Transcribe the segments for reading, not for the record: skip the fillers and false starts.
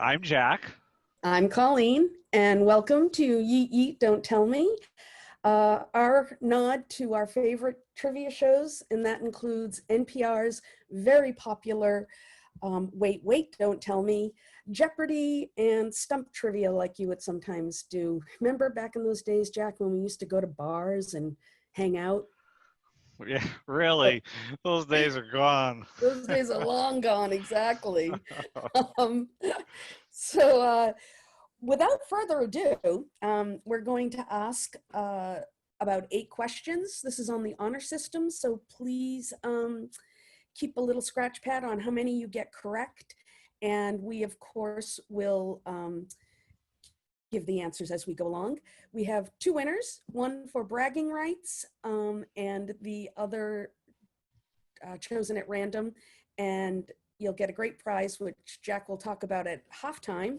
I'm Jack. I'm Colleen, and welcome to Yeat, Yeat, Don't Tell Me, our nod to our favorite trivia shows, and that includes NPR's very popular Wait, Wait, Don't Tell Me, Jeopardy, and Stump Trivia like you would sometimes do. Remember back in those days, Jack, when we used to go to bars and hang out? Yeah, Oh, really, those days are gone. those days are long gone, exactly. Um, so, without further ado, we're going to ask about 8 questions. This is on the honor system, so please keep a little scratch pad on how many you get correct. And we, of course, will give the answers as we go along. We have 2 winners, one for bragging rights and the other chosen at random. And you'll get a great prize, which Jack will talk about at halftime.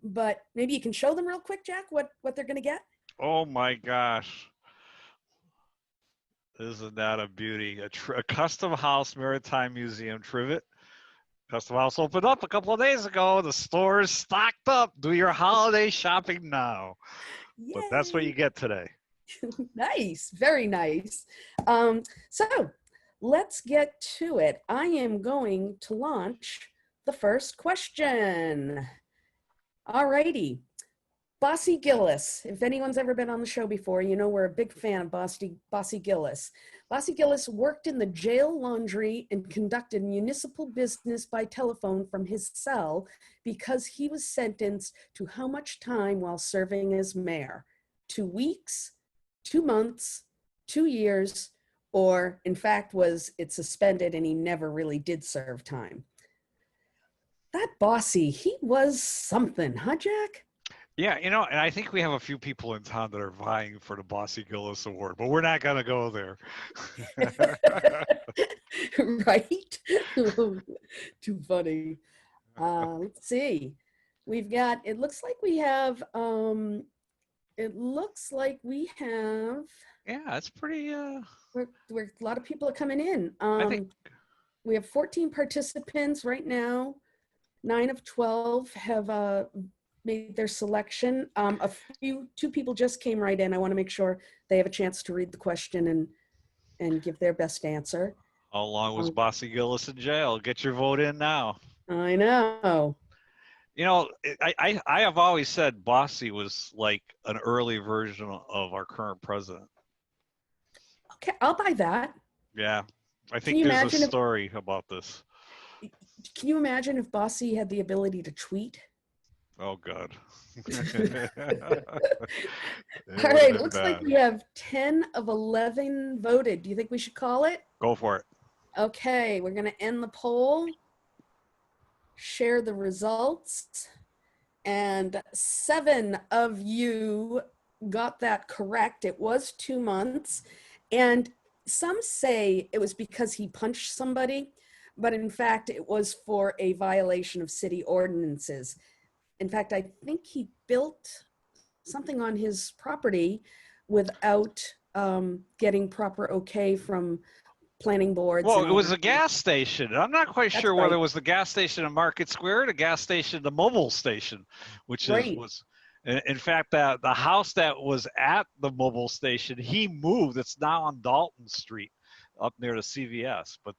But maybe you can show them real quick, Jack, what they're going to get. Oh my gosh, isn't that a beauty? A custom House Maritime Museum trivet. Custom House opened up a couple of days ago. The store is stocked up. Do your holiday shopping now. But that's what Yay! you get today. Nice, very nice. So let's get to it. I am going to launch the first question. All righty. Bossy Gillis. If anyone's ever been on the show before, you know we're a big fan of Bossy Gillis. Bossy Gillis worked in the jail laundry and conducted municipal business by telephone from his cell because he was sentenced to how much time while serving as mayor? 2 weeks, 2 months, 2 years, or in fact was it suspended and he never really did serve time? That Bossy, he was something, huh, Jack? Yeah, and I think we have a few people in town that are vying for the Bossy Gillis Award, but we're not going to go there. Right? Too funny. Let's see. We've got, it looks like we have, Yeah, it's pretty, we're a lot of people are coming in. I think. We have 14 participants right now. 9 of 12 have made their selection. Two people just came right in. I want to make sure they have a chance to read the question and give their best answer. How long was Bossy Gillis in jail? Get your vote in now. I know. I have always said Bossy was like an early version of our current president. Okay, I'll buy that. Yeah, I Can think you there's a imagine if story about this. can you imagine if Bossy had the ability to tweet? Oh God. All right, looks like we have 10 of 11 voted. Do you think we should call it? Go for it. Okay, we're going to end the poll, share the results, and 7 of you got that correct. It was 2 months, and some say it was because he punched somebody, but in fact, it was for a violation of city ordinances. In fact, I think he built something on his property without getting proper okay from planning boards. Well, it was a gas station. I'm not quite That's sure right. whether it was the gas station in Market Square, the gas station, the mobile station, which Right. was, in fact, that the house that was at the mobile station, he moved. It's now on Dalton Street, up near the CVS. But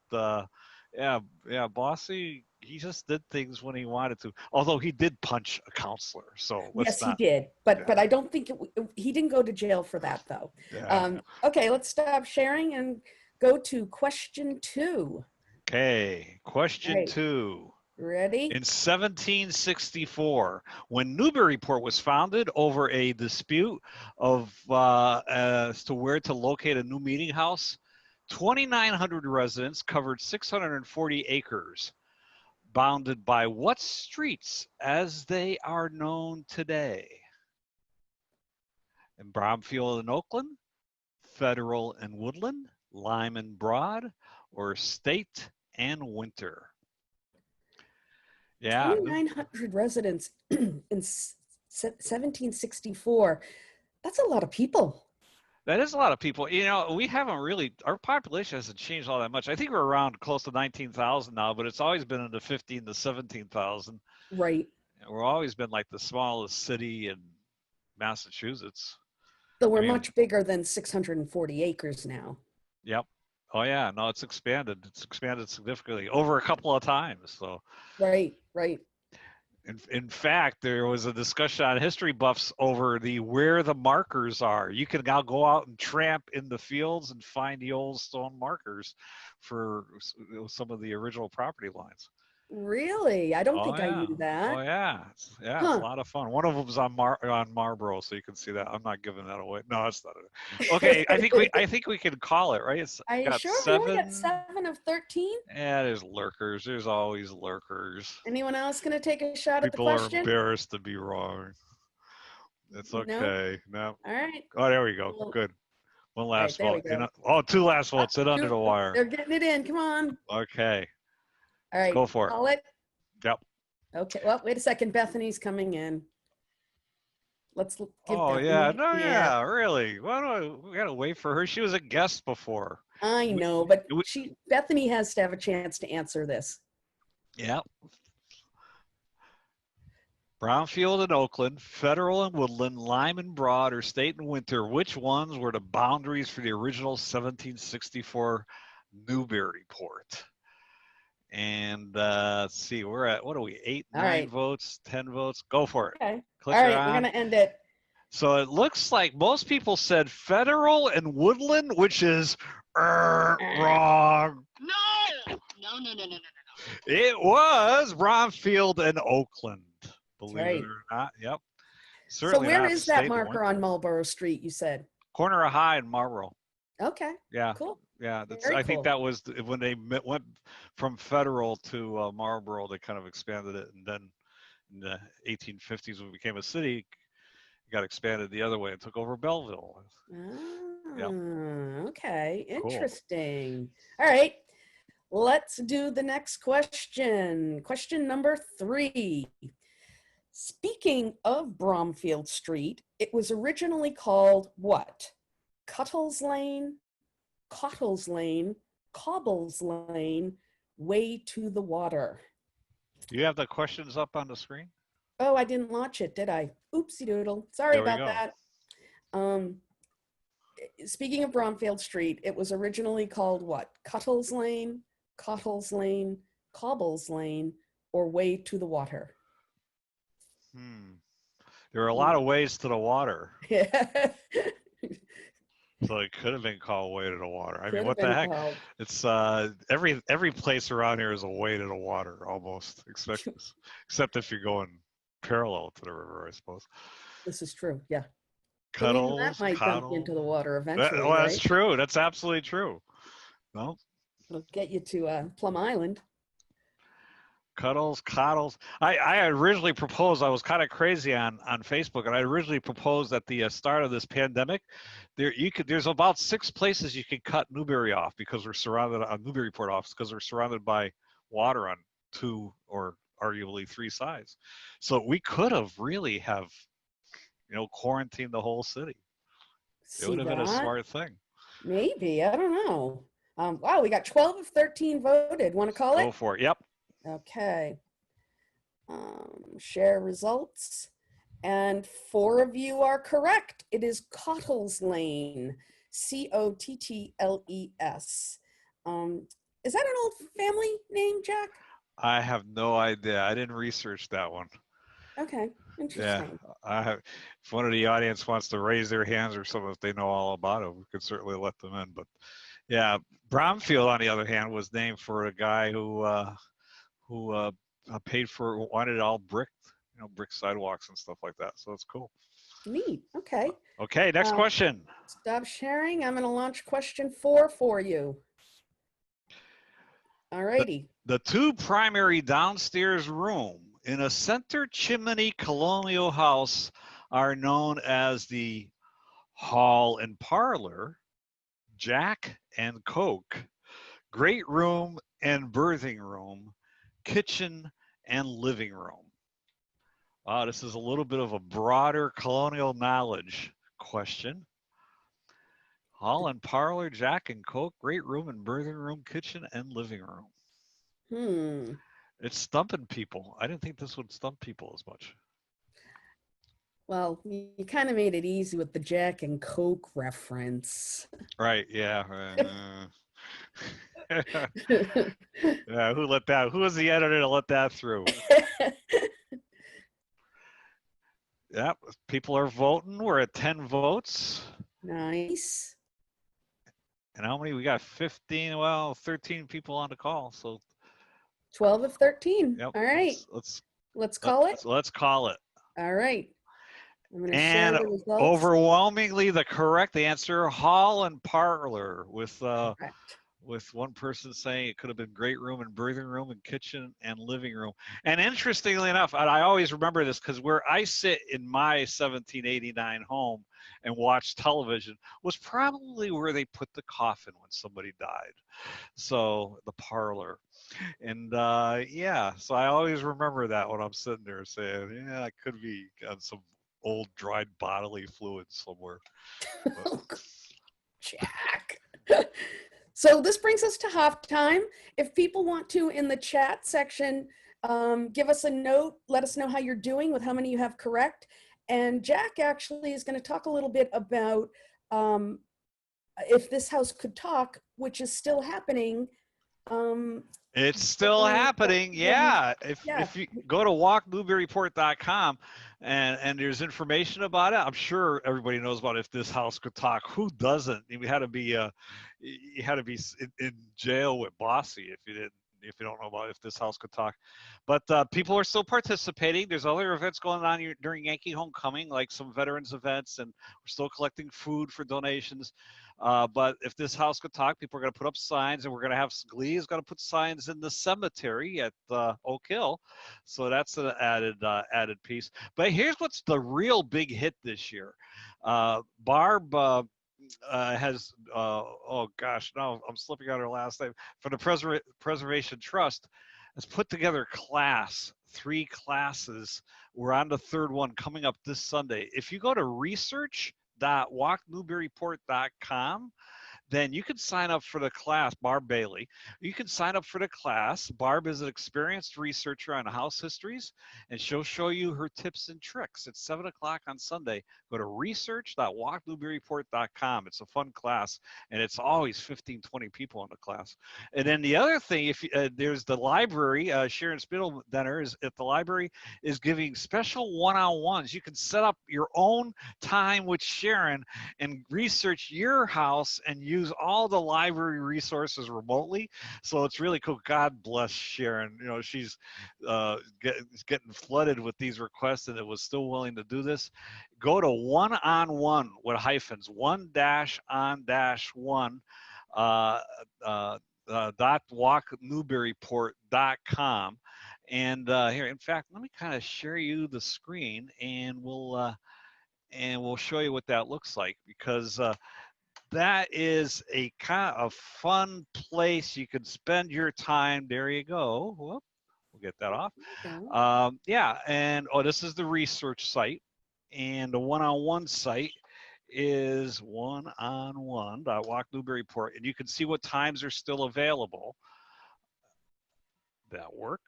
yeah, Bossy, he just did things when he wanted to. Although he did punch a counselor, so let's Yes, he not. did, but Yeah, I don't think he didn't go to jail for that though. yeah. Okay, let's stop sharing and go to question 2. Okay, All question right, 2. ready? In 1764, when Newburyport was founded over a dispute of as to where to locate a new meeting house, 2,900 residents covered 640 acres, bounded by what streets as they are known today? In Bromfield and Oakland, Federal and Woodland, Lime and Broad, or State and Winter? Yeah, 2,900 residents in 1764. That's a lot of people. that is a lot of people. We haven't really, our population hasn't changed all that much. I think we're around close to 19,000 now, but it's always been in the 15 to 17,000. Right. We've always been like the smallest city in Massachusetts. So I we're mean, much bigger than 640 acres now. yep. Oh yeah, no, it's expanded. It's expanded significantly over a couple of times. So, Right, right. in fact, there was a discussion on history buffs over the where the markers are. You can now go out and tramp in the fields and find the old stone markers for some of the original property lines. Really? I don't Oh think I yeah, knew oh that. yeah, it's a Huh. lot of fun. One of them's on Marlboro, so you can see that. I'm not giving that away. No, it's not. Okay, I think we can call it right. It's Are you got sure we only got 7. 7 of 13? Yeah, there's lurkers. There's always lurkers. Anyone else going to take a shot at the People are question? embarrassed to be wrong. It's No? okay. No. All right. Oh, there we go. Well, Good. One all right, last there we vote. go. Oh, two last Up, votes in under the wire. they're getting it in. Come on. Okay. All right. Go for it. Call it. Yep. Okay. Well, wait a second. Bethany's coming in. Let's give Oh yeah. Bethany No, a chance. yeah. Really. We gotta wait for her. She was a guest before. I We, know, but we, Bethany has to have a chance to answer this. yeah. Brownfield and Oakland, Federal and Woodland, Lyme and Broad, or State and Winter. Which ones were the boundaries for the original 1764 Newburyport? And let's see, we're at, what are we, 8, All 9 right. votes, 10 votes? Go for it. Okay. Click All her right. We're on. going to end it. So it looks like most people said Federal and Woodland, which is wrong. No, no, no, no, no, no, no. It was Brownfield and Oakland, That's believe right. it or not. Yep. So Certainly where not is that State and marker Winter. on Marlborough Street, you said? Corner of High and Marlboro. Okay. Yeah. Cool. Yeah, that's. Very I think cool. that was when they went from Federal to Marlboro. They kind of expanded it, and then in the 1850s, when it became a city, it got expanded the other way and took over Belleville. Yep. Okay. Cool. Interesting. All right. Let's do the next question. Question number 3. Speaking of Bromfield Street, it was originally called what? Cuttle's Lane, Cottle's Lane, Cobble's Lane, Way to the Water. Do you have the questions up on the screen? Oh, I didn't launch it, did I? Oopsie doodle. Sorry There we about go. that. Speaking of Bromfield Street, it was originally called what? Cuttle's Lane, Cottle's Lane, Cobble's Lane, or Way to the Water? There are a lot of ways to the water, Yeah. so it could have been called Way to the Water. I mean, Could have what the been heck? called. It's every place around here is a way to the water almost, except if you're going parallel to the river, I suppose. This is true. Yeah. Even that Cuddles, might dump you into the coddle. water eventually, Well, that's right? true. That's absolutely true. No, It'll get you to Plum Island. cuddles, coddles. I originally proposed. I was kind of crazy on Facebook, and I originally proposed at the start of this pandemic, there's about 6 places you can cut Newbury off because we're surrounded on Newburyport off because we're surrounded by water on 2 or arguably 3 sides. So we could have really have quarantined the whole city. It would See have been a that? smart thing. Maybe. I don't know. Wow, we got 12 of 13 voted. Want to call Go it? for it. Yep. Okay. Share results. And 4 of you are correct. It is Cottle's Lane. Cottles. Is that an old family name, Jack? I have no idea. I didn't research that one. Okay, interesting. Yeah, if one of the audience wants to raise their hands or something, if they know all about it, we could certainly let them in. But yeah, Bromfield, on the other hand, was named for a guy who wanted it all bricked, brick sidewalks and stuff like that. So it's cool. Neat. Okay. Okay, next question. Stop sharing. I'm going to launch question 4 for you. All righty. The 2 primary downstairs room in a center chimney colonial house are known as the hall and parlor, Jack and Coke, great room and birthing room, kitchen and living room. Wow, this is a little bit of a broader colonial knowledge question. Hall and parlor, Jack and Coke, great room and birthing room, kitchen and living room. It's stumping people. I didn't think this would stump people as much. Well, you kind of made it easy with the Jack and Coke reference. Right? Yeah. Yeah. Who let that? Who was the editor to let that through? Yep. People are voting. We're at 10 votes. Nice. And how many? We got 15. Well, 13 people on the call. So 12 of 13. yep. All right. Let's call it. Let's call it. All right. I'm going to share And the results. overwhelmingly, the correct answer: hall and parlor, with Correct. one person saying it could have been great room and breathing room and kitchen and living room. And interestingly enough, and I always remember this because where I sit in my 1789 home and watch television was probably where they put the coffin when somebody died. So the parlor. And yeah, so I always remember that when I'm sitting there saying, yeah, I could be on some old dried bodily fluids somewhere. Jack. So this brings us to halftime. If people want to, in the chat section, give us a note, let us know how you're doing with how many you have correct. And Jack actually is going to talk a little bit about If This House Could Talk, which is still happening. It's still happening, yeah. If you go to walknewburyport.com and there's information about it, I'm sure everybody knows about If This House Could Talk. Who doesn't? You had to be in jail with Bossy if you don't know about If This House Could Talk. But people are still participating. There's other events going on during Yankee Homecoming, like some veterans events, and we're still collecting food for donations. But If This House Could Talk, people are going to put up signs, and we're going to have Glee is going to put signs in the cemetery at Oak Hill. So that's an added piece. But here's what's the real big hit this year. Barb has oh gosh, no, I'm slipping on her last name, for the Preservation Trust, has put together three classes. We're on the third one coming up this Sunday. If you go to research.walknewburyport.com, then you can sign up for the class. Barb Bailey, you can sign up for the class. Barb is an experienced researcher on house histories, and she'll show you her tips and tricks. It's 7 o'clock on Sunday. Go to research.walknewburyport.com. It's a fun class, and it's always 15, 20 people in the class. And then the other thing, if there's the library, Sharon Spittledenner is at the library, is giving special one-on-ones. You can set up your own time with Sharon and research your house and use all the library resources remotely. So it's really cool. God bless Sharon. You know, she's getting flooded with these requests and it was still willing to do this. Go to one-on-one with hyphens, one-on-one, .walknewburyport.com. And here, in fact, let me kind of share you the screen and we'll show you what that looks like, because that is a kind of fun place you can spend your time. There you go. Whoop, we'll get that off. Yeah, and this is the research site, and the one-on-one site is one-on-one.walknewburyport, and you can see what times are still available. That work?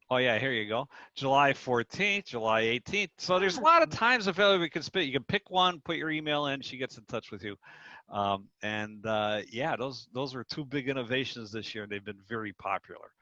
Oh yeah, here you go. July 14th, July 18th. So there's a lot of times available you can spend. You can pick one, put your email in, she gets in touch with you. Yeah, those are two big innovations this year, and they've been very popular.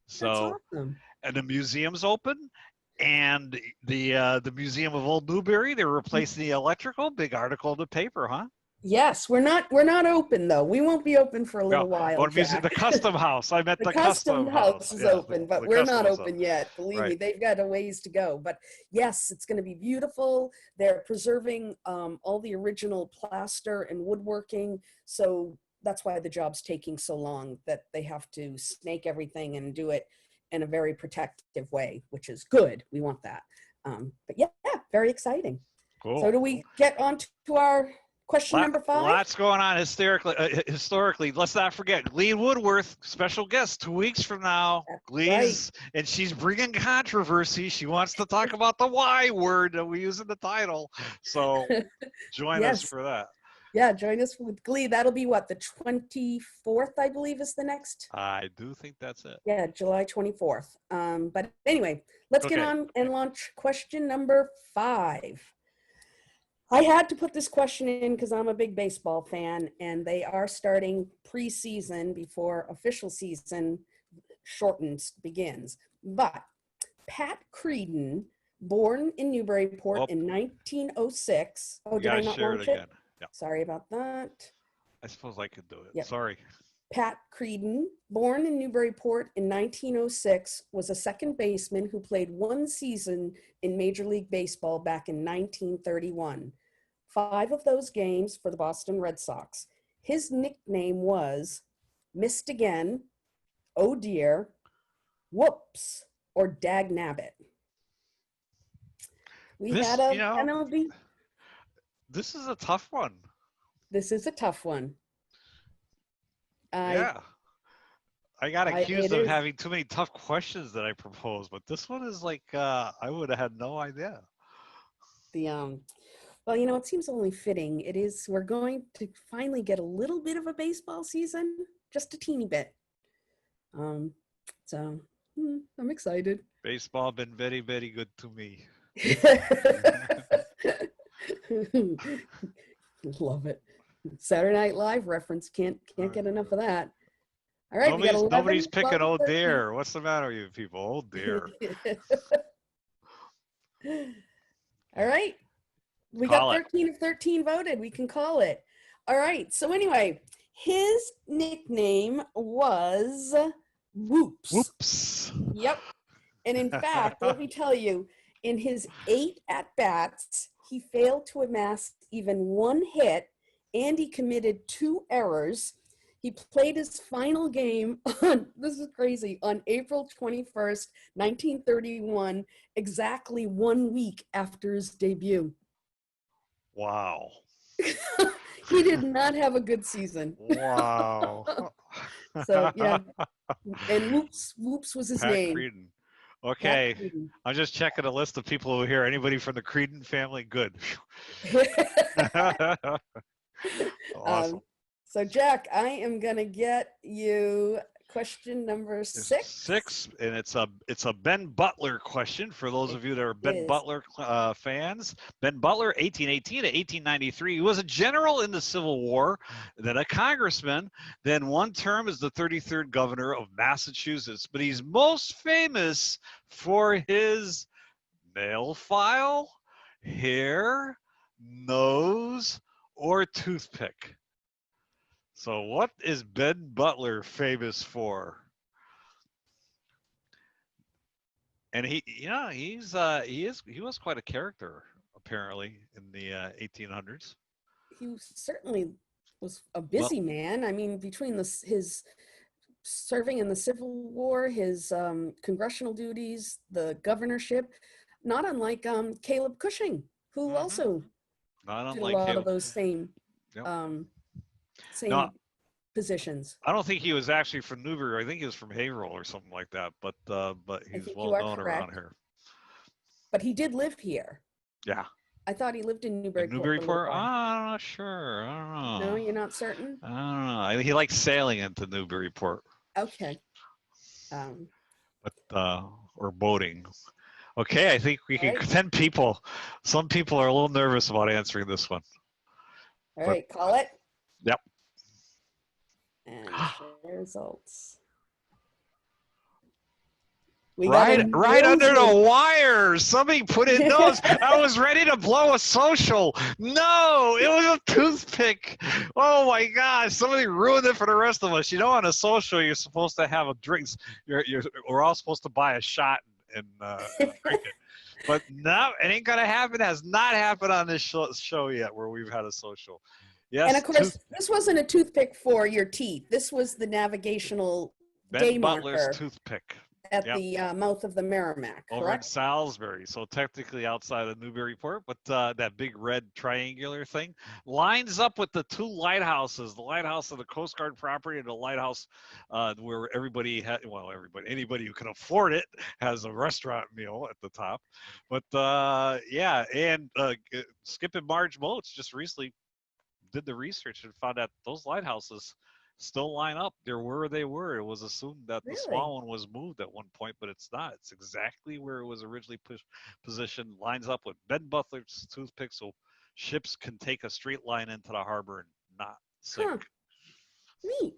So that's awesome. And the museum's open, and the Museum of Old Newbury, they're replacing the electrical. Big article in the paper, huh? Yes, we're not open though. We won't be open for a little while. The Custom House. I meant the Custom House is open, but we're not open yet. Believe me, they've got a ways to go. But yes, it's going to be beautiful. They're preserving all the original plaster and woodworking, so that's why the job's taking so long. That they have to snake everything and do it in a very protective way, which is good. We want that. But yeah, very exciting. Cool. So do we get on to our question number 5? Lots going on historically. Let's not forget Glee Woodworth, special guest 2 weeks from now. Glee's, and she's bringing controversy. She wants to talk about the Y word that we use in the title. So join us for that. Yeah, join us with glee. That'll be what, the 24th, I believe, is the next. I do think that's it. Yeah, July 24th. But anyway, let's get Okay. on and launch question number 5. I had to put this question in because I'm a big baseball fan, and they are starting preseason before official season begins. But Pat Creedon, born in Newburyport Oh, in 1906. Oh, you did I gotta not share it launch it? again. Yeah, Sorry about that. I suppose I could do it. Yep. Sorry. Pat Creedon, born in Newburyport in 1906, was a second baseman who played one season in Major League Baseball back in 1931. 5 of those games for the Boston Red Sox. His nickname was Missed Again, Oh Dear, Whoops, or Dag Nabbit. We had a MLB. This is a tough one. This is a tough one. Yeah. I got accused it of is. having too many tough questions that I proposed, but this one is like I would have had no idea. Well, it seems only fitting. It is. We're going to finally get a little bit of a baseball season, just a teeny bit. So I'm excited. Baseball been very, very good to me. Love it. Saturday Night Live reference. Can't get enough of that. All right, nobody's picking oh dear. What's the matter with you people? Oh dear. All right. We got 13 of 13 voted. We can call it. All right. So anyway, his nickname was Whoops. Whoops. Yep. And in fact, let me tell you, in his 8 at-bats, he failed to amass even 1 hit, and he committed 2 errors. He played his final game on, this is crazy, on April 21st, 1931, exactly 1 week after his debut. Wow. He did not have a good season. Wow. So, yeah. And Whoops was his Pat name. Creedon. Okay. I'm just checking a list of people who here. Anybody from the Creedon family? Good. Awesome. So, Jack, I am going to get you question number 6. 6, and it's a Ben Butler question for those of you that are Ben Butler fans. Ben Butler, 1818 to 1893. He was a general in the Civil War, then a congressman, then one term as the 33rd governor of Massachusetts. But he's most famous for his nail file, hair, nose, or toothpick. So what is Ben Butler famous for? And he was quite a character apparently in the 1800s. He certainly was a busy man. I mean, between his serving in the Civil War, his congressional duties, the governorship, not unlike Caleb Cushing, who also did a lot of those same positions. I don't think he was actually from Newbury. I think he was from Haverhill or something like that. But he's well known around here. But he did live here. Yeah. I thought he lived in Newburyport. Newburyport? I'm not sure. I don't know. No, you're not certain? I don't know. He likes sailing into Newburyport. Okay. Or boating. Okay, I think we can 10 people. Some people are a little nervous about answering this one. All right, call it. Yep. And share results. Right under the wire. Somebody put in those. I was ready to blow a social. No, it was a toothpick. Oh my gosh! Somebody ruined it for the rest of us. On a social, you're supposed to have a drinks. We're all supposed to buy a shot and drink it. But no, it ain't gonna happen. It has not happened on this show yet, where we've had a social. Yes. And of course, this wasn't a toothpick for your teeth. This was the navigational day Butler's marker toothpick. At the mouth of the Merrimack, over in Salisbury, so technically outside of Newburyport, but that big red triangular thing lines up with the 2 lighthouses, the lighthouse of the Coast Guard property and the lighthouse where anybody who can afford it has a restaurant meal at the top. But and Skip and Marge Moats just recently did the research and found that those lighthouses still line up. They're where they were. It was assumed that the Really? small one was moved at one point, but it's not. It's exactly where it was originally positioned. Lines up with Ben Butler's toothpick, so ships can take a straight line into the harbor and not sink. Huh. Neat.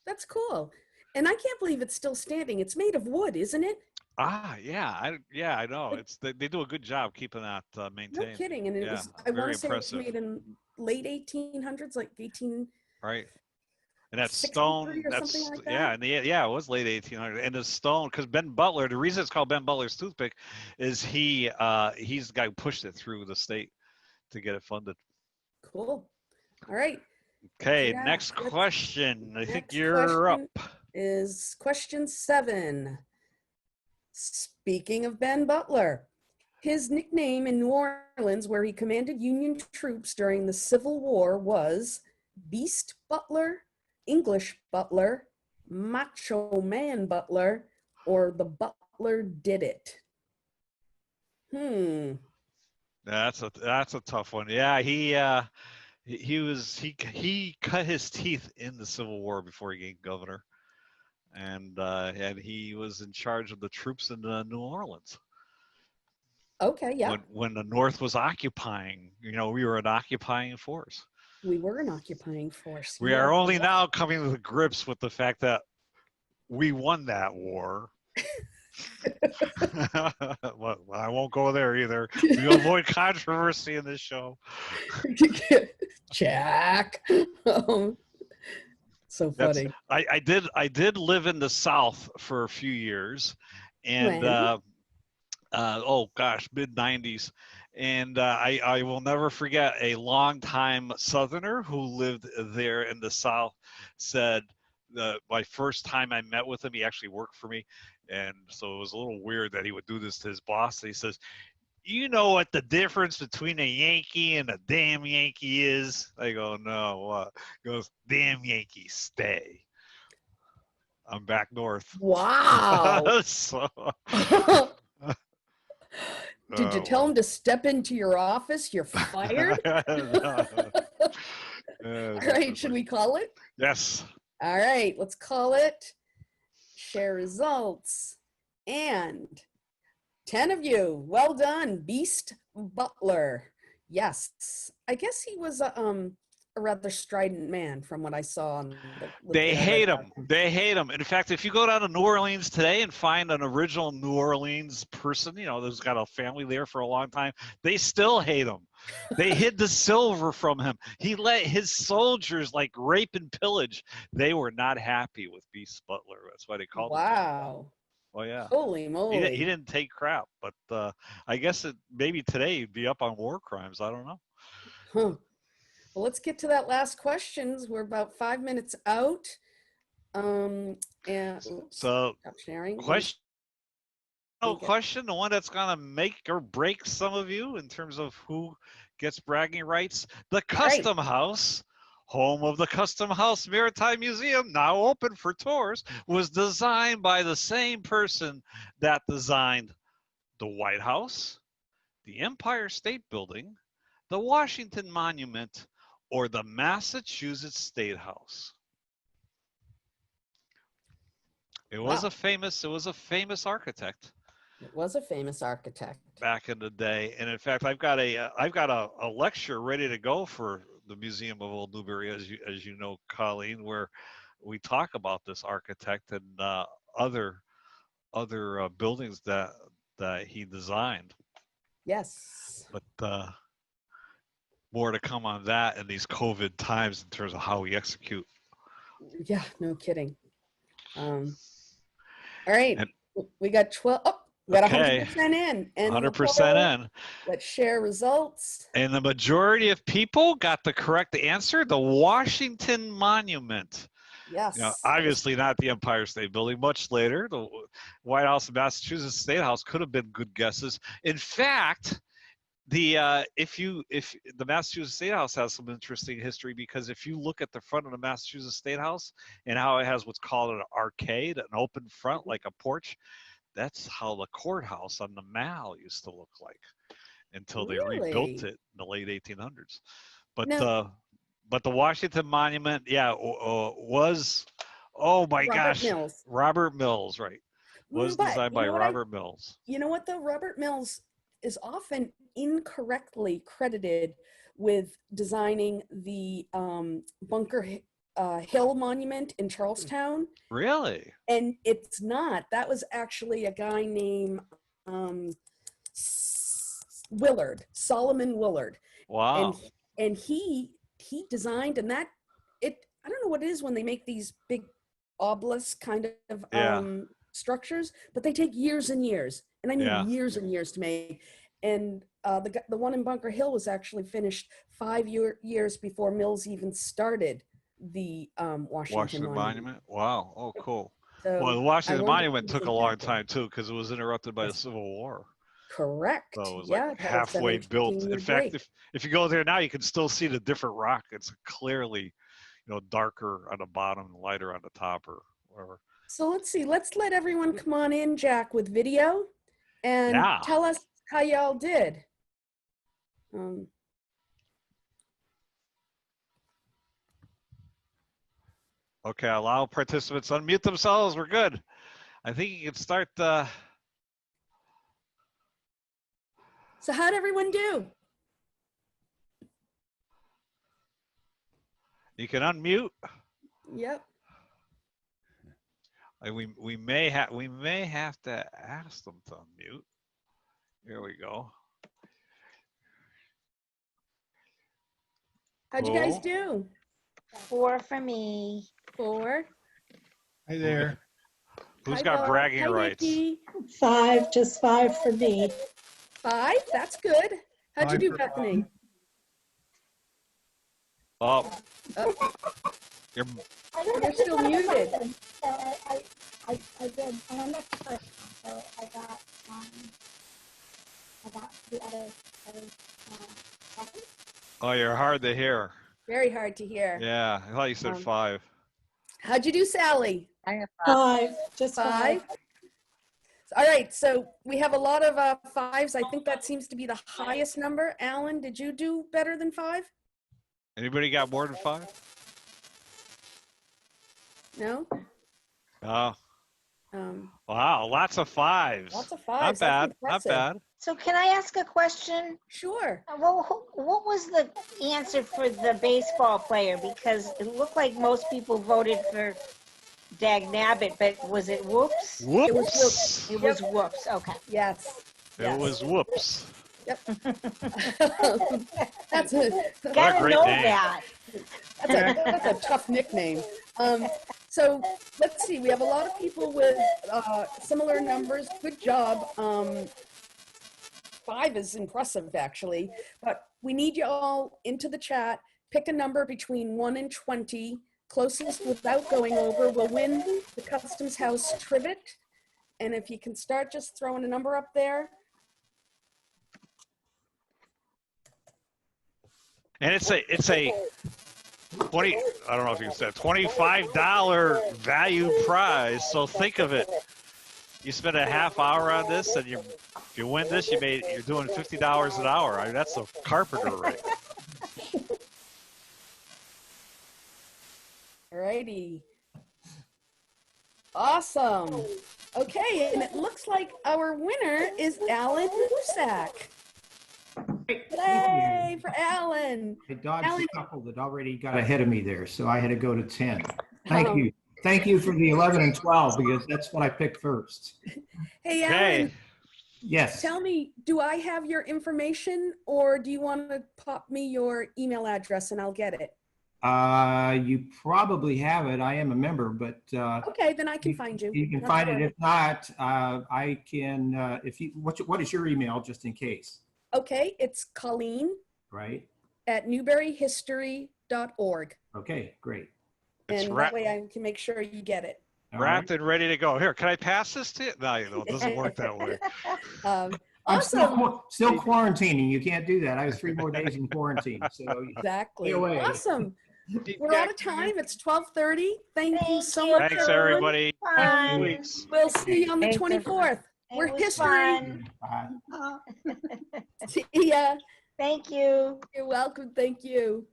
That's cool. And I can't believe it's still standing. It's made of wood, isn't it? Yeah, I know. Like, It's they do a good job keeping that no maintained. kidding. And it Yeah, was, I want very to say it was impressive. made in late 1800s, like 1863 Right. And that stone, or something like yeah, that. and yeah, it was late 1800. And the stone, because Ben Butler, the reason it's called Ben Butler's toothpick, is he's the guy who pushed it through the state to get it funded. Cool. All right. Okay, Jack, next question. I think next you're up. question is question 7. Speaking of Ben Butler, his nickname in New Orleans, where he commanded Union troops during the Civil War, was Beast Butler, English Butler, Macho Man Butler, or the Butler Did It. That's a tough one. Yeah, he cut his teeth in the Civil War before he gained governor, and he was in charge of the troops in New Orleans. Okay, yeah. When the North was occupying, we were an occupying force. We were an occupying force. We are only now coming to the grips with the fact that we won that war. Well, I won't go there either. We avoid controversy in this show. Jack. So funny. I did live in the South for a few years, and When? oh gosh, mid-90s. And I will never forget a longtime Southerner who lived there in the South said my first time I met with him, he actually worked for me. And so it was a little weird that he would do this to his boss. He says, "You know what the difference between a Yankee and a damn Yankee is?" I go, "No, what?" He goes, "Damn Yankees stay." I'm back north. Wow. So, Did you tell him to step into your office? You're fired? All right, should we call it? Yes. All right, let's call it. Share results. And 10 of you, well done, Beast Butler. Yes, I guess he was a rather strident man from what I saw on the. They hate him. They hate him. In fact, if you go down to New Orleans today and find an original New Orleans person, who's got a family there for a long time, they still hate him. They hid the silver from him. He let his soldiers rape and pillage. They were not happy with Beast Butler. That's why they called him. Wow. Oh yeah. Holy moly. He didn't take crap, but I guess maybe today he'd be up on war crimes. I don't know. Huh. Well, let's get to that last questions. We're about 5 minutes out. And so stop sharing. Question, the one that's gonna make or break some of you in terms of who gets bragging rights. The Custom House, home of the Custom House Maritime Museum, now open for tours, was designed by the same person that designed the White House, the Empire State Building, the Washington Monument, or the Massachusetts State House. It was a famous architect. It was a famous architect back in the day. And in fact, I've got a lecture ready to go for the Museum of Old Newbury, as you know, Colleen, where we talk about this architect and other buildings that he designed. Yes. But more to come on that in these COVID times in terms of how we execute. Yeah, no kidding. All right, we got 12. Oh, we got 100% in. And 100% in. Let's share results. And the majority of people got the correct answer: the Washington Monument. Yes. Obviously not the Empire State Building. Much later, the White House and Massachusetts State House could have been good guesses. In fact, the Massachusetts State House has some interesting history, because if you look at the front of the Massachusetts State House and how it has what's called an arcade, an open front like a porch, that's how the courthouse on the Mall used to look like until they rebuilt it in the late 1800s. But but the Washington Monument, yeah, was, oh my Robert gosh, Mills. Robert Mills, right? Was But designed you by know what Robert Mills. you know what though? Robert Mills is often incorrectly credited with designing the Bunker Hill Monument in Charlestown. Really? And it's not. That was actually a guy named Willard, Solomon Willard. Wow. And he designed, and that I don't know what it is when they make these big obelisk kind of structures, but they take years and years, and I mean years and years to make. And the one in Bunker Hill was actually finished 5 years before Mills even started the Washington Monument. Wow. Oh, cool. So well, the Washington Monument took a long exactly. time too, because it was interrupted by the Civil War. Correct. So it was Yeah, like it had a halfway built. 17-year In fact, break. if you go there now, you can still see the different rock. It's clearly, darker on the bottom, lighter on the top, or whatever. So let's see. Let's let everyone come on in, Jack, with video, and Yeah. tell us how y'all did. Okay, allow participants to unmute themselves. We're good. I think you can start the. So how'd everyone do? You can unmute. Yep. We may have to ask them to unmute. Here we go. How'd you guys do? 4 for me. 4. Hi there. Who's Hi, got Bob. bragging Hi, rights? Nikki. 5, just 5 for me. 5? That's good. How'd you 5 do, for Bethany? Oh, you're You're still muted. I did. I'm next person, so I got the other second. oh, you're hard to hear. Very hard to hear. Yeah, I thought you said 5. How'd you do, Sally? I have 5, just 5. 5. All right, so we have a lot of 5s. I think that seems to be the highest number. Alan, did you do better than 5? Anybody got more than 5? No? Oh, Um, wow, lots of 5s. Lots of Not 5s. That's bad. Not impressive. bad. So can I ask a question? Sure. Well, what was the answer for the baseball player? Because it looked like most people voted for Dagnabbit, but was it Whoops? Whoops. It was Whoops. It was Whoops. Okay. Yes. It was Whoops. Yep. That's a Gotta great know name. that. that's a tough nickname. So let's see. We have a lot of people with similar numbers. Good job. 5 is impressive, actually. But we need you all into the chat. Pick a number between 1 and 20. Closest without going over will win the Customs House Trivet. And if you can start just throwing a number up there. And it's a 20, I don't know if you said $25 value prize. So think of it. You spend a half hour on this, and if you win this, you're doing $50 an hour. I mean, that's a carpenter rate. Alrighty. Awesome. Okay, and it looks like our winner is Alan Husak. Yay for Alan. I dodged Alan- a couple that already got ahead of me there, so I had to go to 10. Oh. Thank you. Thank you for the 11 and 12, because that's what I picked first. Hey, Okay. Alan, Yes. tell me, do I have your information, or do you want to pop me your email address and I'll get it? You probably have it. I am a member, but Okay, then I can find you. you can Not find to it. worry. If not, I can, what is your email, just in case, Okay, it's Colleen right? at newburyhistory.org. Okay, great. It's And that way I can make sure you get it. All wrapped right. and ready to go. Here, can I pass this to you? No, it doesn't work that way. I'm Awesome. still quarantining. You can't do that. I have 3 more days in quarantine, so Exactly. Stay away. Awesome. We're out of time. It's 12:30. Thank you so much. Thanks, everyone. everybody. Fun. Weeks. We'll see you on the Thanks, 24th. It We're was history. fun. bye. See ya. Thank you. You're welcome. Thank you.